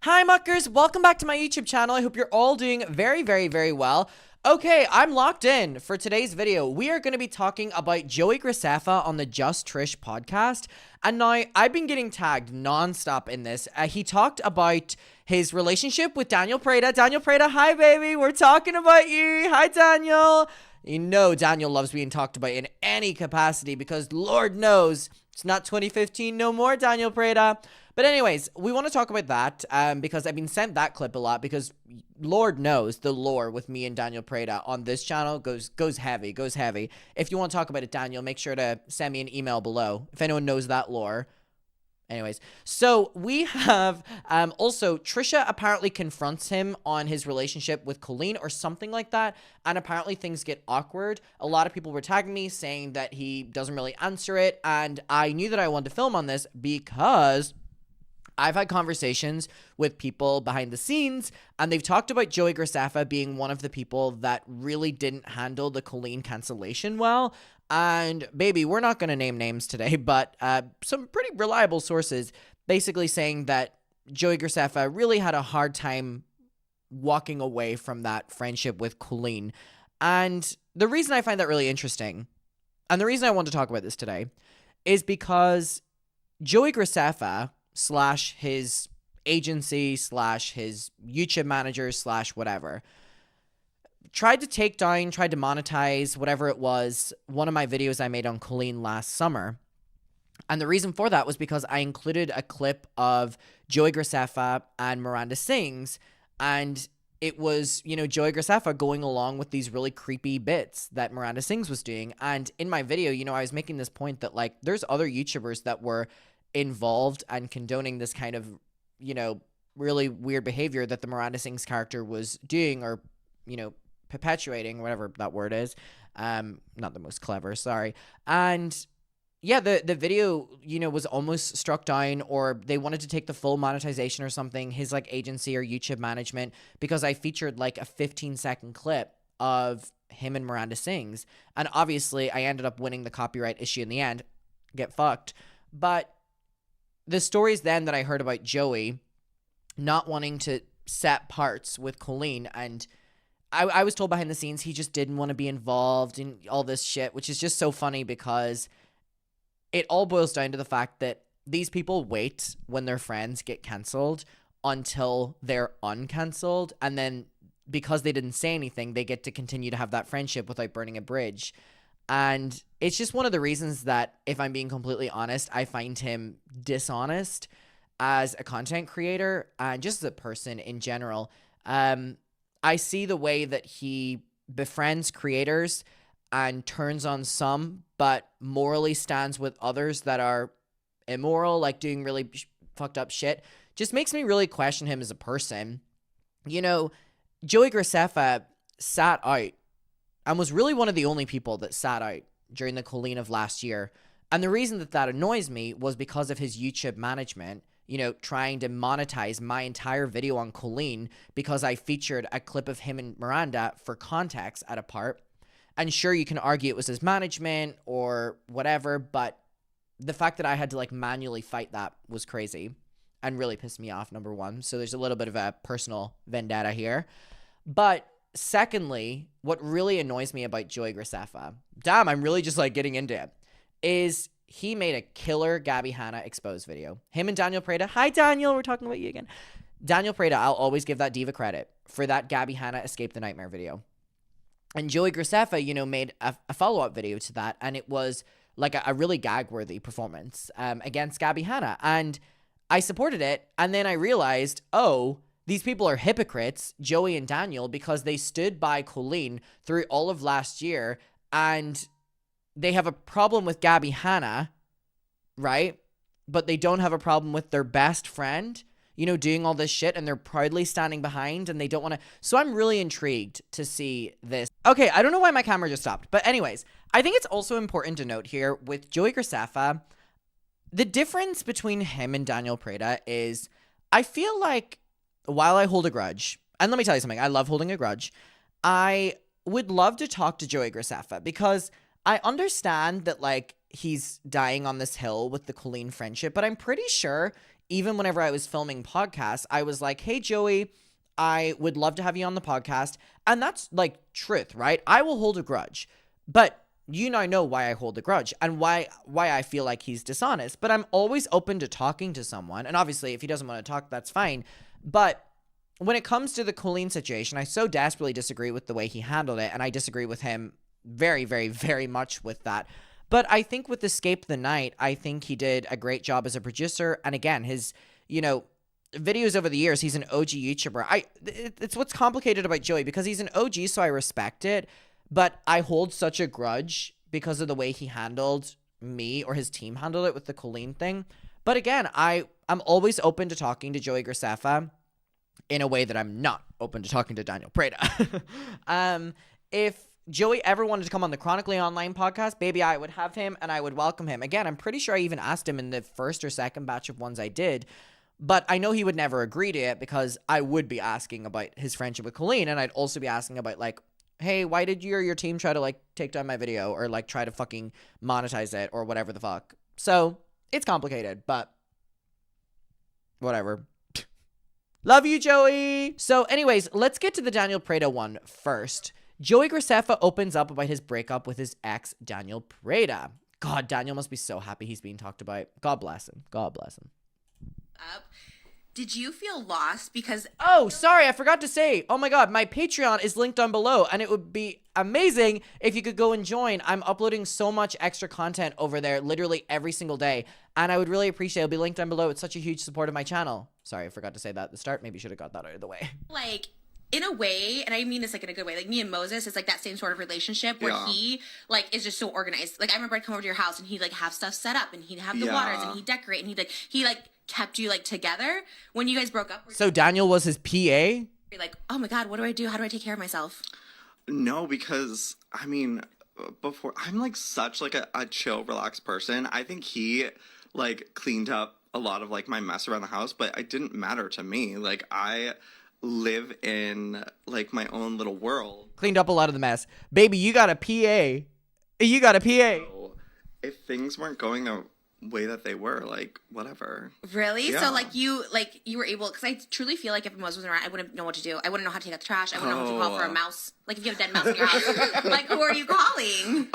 Hi muckers, welcome back to my YouTube channel. I hope you're all doing very well. Okay, I'm locked in for today's video. We are going to be talking about Joey Graceffa on the Just Trish podcast. And now, I've been getting tagged non-stop in this. He talked about his relationship with Daniel Prada. Daniel Prada, hi baby, we're talking about you. Hi Daniel. You know Daniel loves being talked about in any capacity because Lord knows it's not 2015 no more, Daniel Prada. But anyways, we want to talk about that because I've been sent that clip a lot because Lord knows the lore with me and Daniel Prada on this channel goes heavy. If you want to talk about it, Daniel, make sure to send me an email below if anyone knows that lore. Anyways, so we have also Trisha apparently confronts him on his relationship with Colleen or something like that, and apparently things get awkward. A lot of people were tagging me saying that he doesn't really answer it, and I knew that I wanted to film on this because I've had conversations with people behind the scenes, and they've talked about Joey Graceffa being one of the people that really didn't handle the Colleen cancellation well. And baby, we're not going to name names today, but some pretty reliable sources basically saying that Joey Graceffa really had a hard time walking away from that friendship with Colleen. And the reason I find that really interesting, and the reason I want to talk about this today, is because Joey Graceffa / his agency / his YouTube manager / whatever tried to monetize whatever it was, one of my videos I made on Colleen last summer. And the reason for that was because I included a clip of Joey Graceffa and Miranda Sings, and it was, Joey Graceffa going along with these really creepy bits that Miranda Sings was doing. And in my video, I was making this point that, like, there's other YouTubers that were involved and condoning this kind of, really weird behavior that the Miranda Sings character was doing or, perpetuating, whatever that word is. Not the most clever, sorry. And yeah, the video, was almost struck down, or they wanted to take the full monetization or something, his like agency or YouTube management, because I featured like a 15-second clip of him and Miranda Sings. And obviously I ended up winning the copyright issue in the end. Get fucked. But the stories then that I heard about Joey not wanting to set parts with Colleen, and I was told behind the scenes he just didn't want to be involved in all this shit, which is just so funny because it all boils down to the fact that these people wait when their friends get canceled until they're uncanceled, and then because they didn't say anything, they get to continue to have that friendship without burning a bridge. And it's just one of the reasons that, if I'm being completely honest, I find him dishonest as a content creator and just as a person in general. I see the way that he befriends creators and turns on some, but morally stands with others that are immoral, like doing really fucked up shit. Just makes me really question him as a person. Joey Graceffa sat out and was really one of the only people that sat out during the Colleen of last year. And the reason that annoys me was because of his YouTube management, trying to monetize my entire video on Colleen because I featured a clip of him and Miranda for context at a part. And sure, you can argue it was his management or whatever, but the fact that I had to like manually fight that was crazy and really pissed me off, number one. So there's a little bit of a personal vendetta here. But secondly, what really annoys me about Joey Graceffa, damn, I'm really just like getting into it, is he made a killer Gabby Hanna exposed video. Him and Daniel Prada. Hi, Daniel. We're talking about you again. Daniel Prada, I'll always give that diva credit for that Gabby Hanna Escape the Nightmare video. And Joey Graceffa, made a follow-up video to that, and it was like a really gag-worthy performance against Gabby Hanna. And I supported it, and then I realized, oh, these people are hypocrites, Joey and Daniel, because they stood by Colleen through all of last year, and they have a problem with Gabby Hanna, right? But they don't have a problem with their best friend, doing all this shit, and they're proudly standing behind, and they don't want to. So I'm really intrigued to see this. Okay, I don't know why my camera just stopped, but anyways, I think it's also important to note here with Joey Graceffa, the difference between him and Daniel Prada is, I feel like while I hold a grudge, and let me tell you something, I love holding a grudge, I would love to talk to Joey Graceffa because I understand that, like, he's dying on this hill with the Colleen friendship, but I'm pretty sure even whenever I was filming podcasts, I was like, hey, Joey, I would love to have you on the podcast. And that's like truth, right? I will hold a grudge, but you and I know why I hold a grudge and why I feel like he's dishonest. But I'm always open to talking to someone. And obviously, if he doesn't want to talk, that's fine. But when it comes to the Colleen situation, I so desperately disagree with the way he handled it. And I disagree with him very, very, very much with that. But I think with Escape the Night, I think he did a great job as a producer. And again, his, videos over the years, he's an OG YouTuber. It's what's complicated about Joey because he's an OG, so I respect it. But I hold such a grudge because of the way he handled me or his team handled it with the Colleen thing. But again, I'm always open to talking to Joey graceffa in a way that I'm not open to talking to Daniel Prada. If Joey ever wanted to come on the Chronically Online podcast, baby, I would have him and I would welcome him. Again, I'm pretty sure I even asked him in the first or second batch of ones I did. But I know he would never agree to it because I would be asking about his friendship with Colleen. And I'd also be asking about like, hey, why did you or your team try to like take down my video or like try to fucking monetize it or whatever the fuck? So it's complicated, but whatever. Love you, Joey. So anyways, let's get to the Daniel Prada one first. Joey graceffa opens up about his breakup with his ex, Daniel Prada. God, Daniel must be so happy he's being talked about. God bless him. God bless him. Did you feel lost because... Oh, sorry, I forgot to say. Oh my God, my Patreon is linked down below, and it would be amazing if you could go and join. I'm uploading so much extra content over there literally every single day, and I would really appreciate it. It'll be linked down below. It's such a huge support of my channel. Sorry, I forgot to say that at the start. Maybe should have got that out of the way. Like, in a way, and I mean this like in a good way, like me and Moses is like that same sort of relationship where he like is just so organized. Like I remember I'd come over to your house and he'd like have stuff set up and he'd have the waters and he'd decorate and he kept you like together when you guys broke up. So Daniel was his PA? You're like, oh my God, what do I do? How do I take care of myself? No, because I mean, before I'm like such like a chill, relaxed person. I think he like cleaned up a lot of like my mess around the house, but it didn't matter to me. Like I live in like my own little world. Cleaned up a lot of the mess. Baby, you got a PA. You got a PA. So if things weren't going the way that they were, like whatever. Really? Yeah. So like you were able, because I truly feel like if Moses wasn't around, I wouldn't know what to do. I wouldn't know how to take out the trash. I wouldn't know what to call for a mouse. Like if you have a dead mouse in your house, like who are you calling?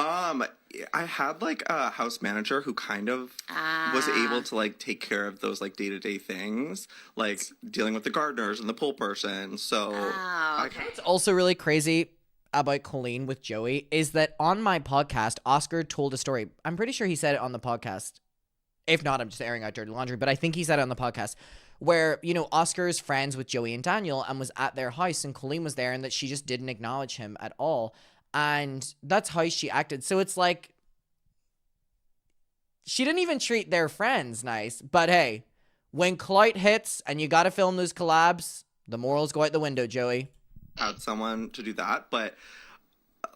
I had like a house manager who kind of was able to like take care of those like day-to-day things, like dealing with the gardeners and the pool person. So okay. What's also really crazy about Colleen with Joey is that on my podcast, Oscar told a story. I'm pretty sure he said it on the podcast. If not, I'm just airing out dirty laundry, but I think he said it on the podcast where, Oscar's friends with Joey and Daniel and was at their house and Colleen was there and that she just didn't acknowledge him at all. And that's how she acted. So it's like, she didn't even treat their friends nice. But hey, when clout hits and you got to film those collabs, the morals go out the window, Joey. Had someone to do that, but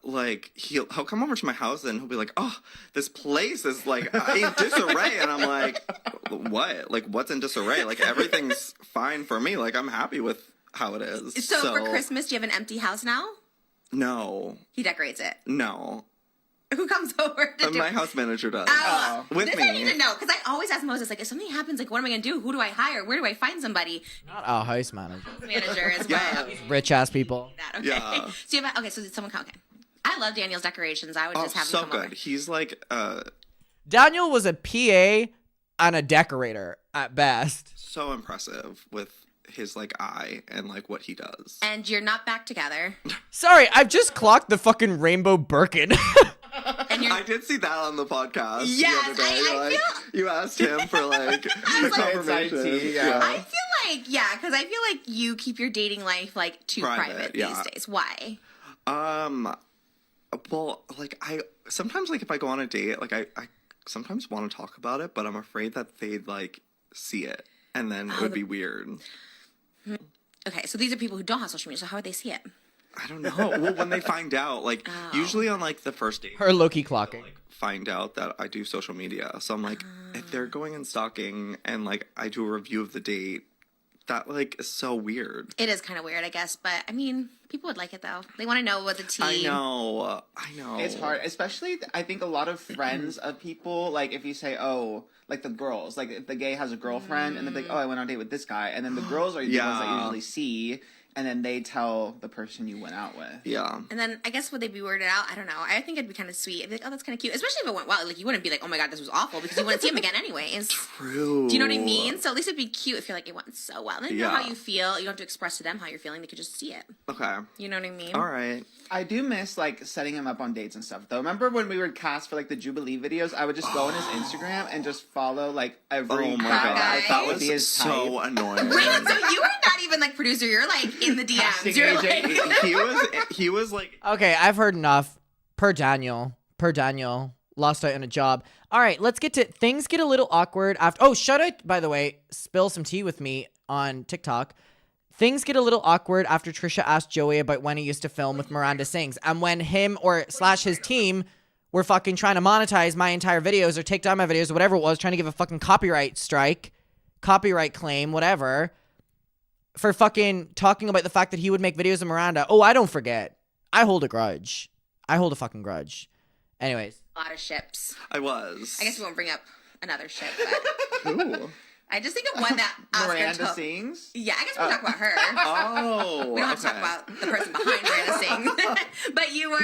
like he'll come over to my house and he'll be like, oh, this place is like in disarray, and I'm like, what? Like what's in disarray? Like everything's fine for me. Like I'm happy with how it is. So for Christmas, do you have an empty house now? No. He decorates it. No. Who comes over to do My house manager does. With this me. I need to know, because I always ask Moses, like, if something happens, like, what am I going to do? Who do I hire? Where do I find somebody? Not a house manager. Manager is what. Rich ass people. Okay. Yeah. So you have, okay, so did someone come? Okay. I love Daniel's decorations. I would just have so him come good. over. He's like Daniel was a PA and a decorator at best. so impressive with his like eye and like what he does. And you're not back together. Sorry, I've just clocked the fucking rainbow Birkin. And you're I did see that on the podcast. Yes, the other day. I feel... You asked him for like confirmation. I feel like, because I feel like you keep your dating life like too private these days. Why? Well, like I sometimes like if I go on a date, like I sometimes want to talk about it, but I'm afraid that they'd like see it and then it would be weird. Okay, so these are people who don't have social media, so how would they see it? I don't know. Well, when they find out, like usually on like the first date, Her low-key clocking. like, find out that I do social media. So I'm like, if they're going and stalking and like I do a review of the date, that like is so weird. It is kind of weird, I guess, but I mean, people would like it though. They want to know what the tea. I know. It's hard, especially I think a lot of friends of people, like if you say, oh, like the girls, like if the gay has a girlfriend and they're like, oh, I went on a date with this guy, and then the girls are the ones that usually see. And then they tell the person you went out with. Yeah. And then I guess would they be weirded out? I don't know. I think it'd be kind of sweet. I'd be like, oh, that's kind of cute. Especially if it went well. Like, you wouldn't be like, oh my God, this was awful, because you wouldn't see him again anyways. True. Do you know what I mean? So at least it'd be cute if you're like, it went so well. And then you know how you feel. You don't have to express to them how you're feeling. They could just see it. Okay. You know what I mean? All right. I do miss, like, setting him up on dates and stuff, though. Remember when we would cast for, like, the Jubilee videos? I would just go on his Instagram and just follow, like, every... Oh, my God. That was so annoying. Wait, so you were not even, like, producer. You're, like, in the DMs. You're like... he was, like... Okay, I've heard enough. Per Daniel. Lost out on a job. All right, let's get to... Things get a little awkward after... Oh, shout out, by the way, spill some tea with me on TikTok. Things get a little awkward after Trisha asked Joey about when he used to film with Miranda Sings. And when him or / his team were fucking trying to monetize my entire videos or take down my videos or whatever it was, trying to give a fucking copyright strike, copyright claim, whatever, for fucking talking about the fact that he would make videos of Miranda. Oh, I don't forget. I hold a grudge. I hold a fucking grudge. Anyways. A lot of ships. I was. I guess we won't bring up another ship, but... Ooh. I just think of one that Oscar Miranda Sings? Yeah, I guess we talk about her. Oh, we don't have to talk about the person behind Miranda Sings. But you were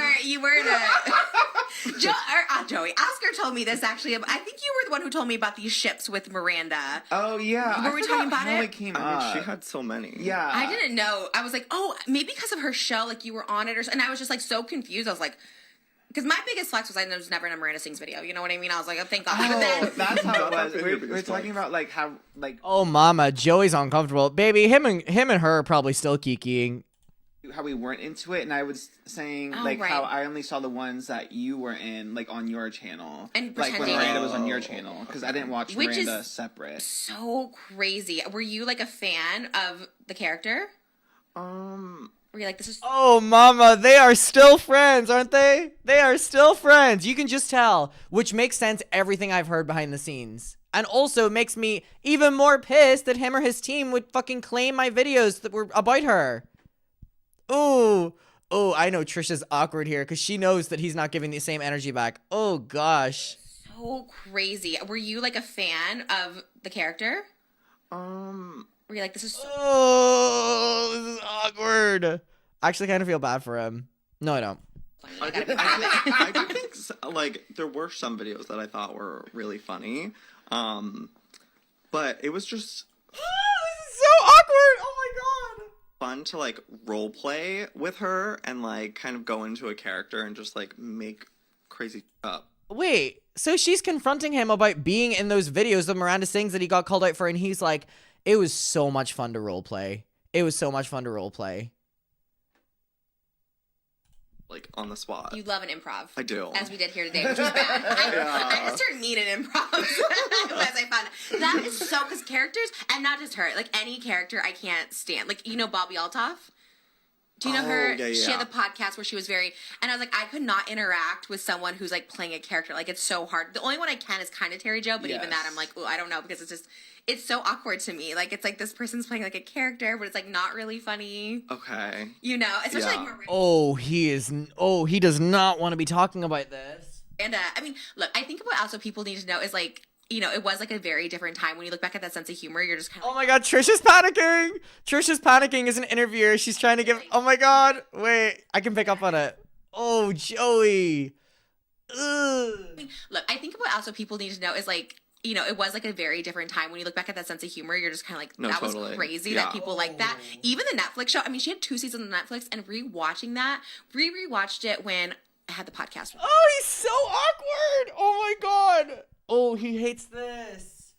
Joey. Oscar told me this actually. I think you were the one who told me about these ships with Miranda. Oh yeah. Were we talking about how it? it came I up. mean, she had so many. Yeah. I didn't know. I was like, oh, maybe because of her show, like you were on it, and I was just like so confused. I was like. Because my biggest flex was I was never in a Miranda Sings video. You know what I mean? I was like, oh, thank God. But then, that's how it was. That's We're talking about like how like Oh, mama, Joey's uncomfortable. Baby, him and her are probably still kikiing. how we weren't into it, and I was saying Oh, like right. how I only saw the ones that you were in, like on your channel, And like when pretending. Miranda was on your channel, because I didn't watch Which Miranda is separate. so crazy. Were you like a fan of the character? Were you like, this is... Oh, mama, they are still friends, aren't they? They are still friends. You can just tell, which makes sense everything I've heard behind the scenes. And also makes me even more pissed that him or his team would fucking claim my videos that were about her. Ooh. Oh, I know Trisha's awkward here because she knows that he's not giving the same energy back. Oh, gosh. So crazy. Were you like a fan of the character? Were you like, this is so... Oh, this is awkward. I actually kind of feel bad for him. No, I don't. funny. I do think like there were some videos that I thought were really funny, but it was just This is so awkward. Oh my god. fun to like role play with her and like kind of go into a character and just like make crazy up. Wait, so she's confronting him about being in those videos of Miranda Sings that he got called out for, and he's like, it was so much fun to role play. It was so much fun to role play. Like on the spot. You love an improv. I do. As we did here today, which was bad. I just turned mean in improv. As I found out. That is so, because characters, and not just her, like any character I can't stand. Like, you know Bobby Altoff? Do you know her? Yeah, She yeah. had the podcast where she was very, and I was like, I could not interact with someone who's like playing a character. Like, it's so hard. The only one I can is kind of Terry Jo, but even that Yes. I'm like, ooh, I don't know, because it's just, it's so awkward to me. Like, it's like this person's playing like a character, but it's like not really funny. Okay. You know, especially Yeah. like Miranda. Oh, he does not want to be talking about this. And I mean, look, I think what also people need to know is like, you know, it was like a very different time. When you look back at that sense of humor, you're just kind of Oh my god, Trisha's panicking. Trisha's panicking as an interviewer. She's trying to give, oh my god. Wait, I can pick up on it. Oh, Joey. Ugh. look, I think what also people need to know is like, you know, it was like a very different time. When you look back at that sense of humor, you're just kind of like, No, that totally. was crazy Yeah. that people like that. Even the Netflix show, I mean, she had 2 seasons on Netflix, and rewatching that, rewatched it when I had the podcast with Oh, he's so awkward. Oh my god. Oh, he hates this.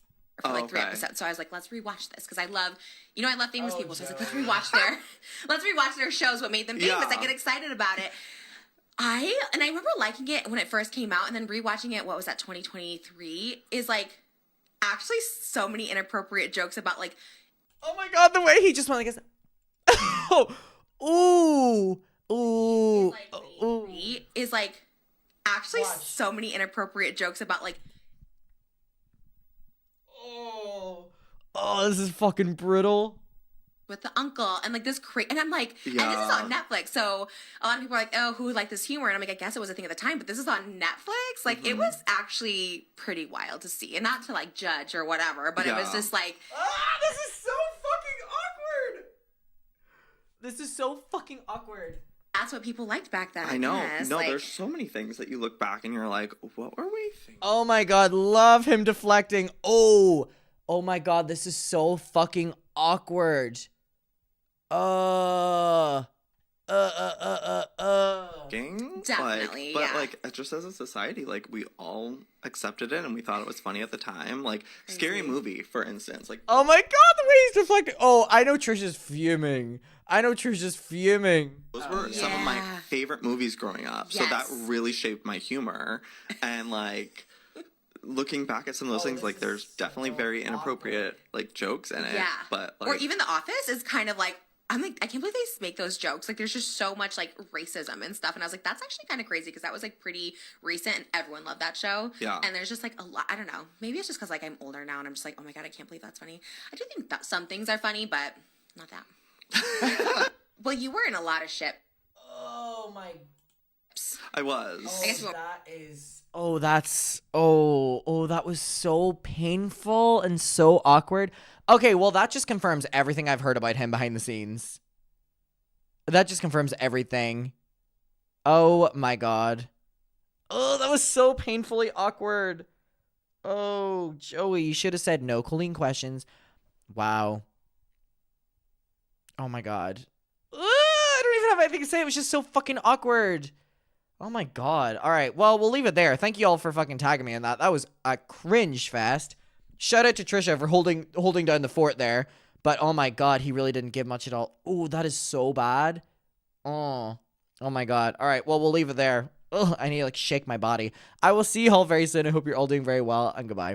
her for like 3 Okay. episodes. So I was like, let's rewatch this, because I love, you know, I love famous people. So I was like, let's rewatch their shows, what made them famous. Yeah. I get excited about it. I remember liking it when it first came out, and then rewatching it, what was that, 2023, is like actually so many inappropriate jokes about like, Oh my god, the way he just went like this. Oh, ooh, ooh, ooh. is like actually so many inappropriate jokes about like, Oh, this is fucking brutal. with the uncle and like this and I'm like, and this is on Netflix, so a lot of people are like, oh, who would like this humor? And I'm like, I guess it was a thing at the time, but this is on Netflix. Like it was actually pretty wild to see, and not to like judge or whatever, but it was just like, this is so fucking awkward. This is so fucking awkward. That's what people liked back then. I know. Yes. No, like, there's so many things that you look back and you're like, what were we thinking? Oh my god, love him deflecting. Oh my god, this is so fucking awkward. Definitely, but like just as a society, like we all accepted it and we thought it was funny at the time. Like Scary Movie, for instance. Like, oh my god, the way he's deflecting. Oh, I know Trish is fuming. Those were some of my favorite movies growing up. Yes. So that really shaped my humor. And like looking back at some of those things, like there's definitely very inappropriate like jokes in it. Yeah. But like, or even The Office is kind of like, I'm like, I can't believe they make those jokes. Like, there's just so much like racism and stuff. And I was like, that's actually kind of crazy because that was like pretty recent and everyone loved that show. Yeah. And there's just like a lot. I don't know. Maybe it's just because like I'm older now and I'm just like, oh my god, I can't believe that's funny. I do think that some things are funny, but not that. Well, you were in a lot of shit. Oh my. I was. I guess that is. Oh, that's. Oh, that was so painful and so awkward. Okay, well, that just confirms everything I've heard about him behind the scenes. That just confirms everything. Oh my god. Oh, that was so painfully awkward. Oh, Joey, you should have said no. Colleen questions. Wow. Oh my god. I don't even have anything to say. It was just so fucking awkward. Oh my god. All right. Well, we'll leave it there. Thank you all for fucking tagging me in that. That was a cringe fest. Shout out to Trisha for holding down the fort there. But oh my god, he really didn't give much at all. Oh, that is so bad. Oh my god. All right. Well, we'll leave it there. Ugh, I need to like shake my body. I will see you all very soon. I hope you're all doing very well, and goodbye.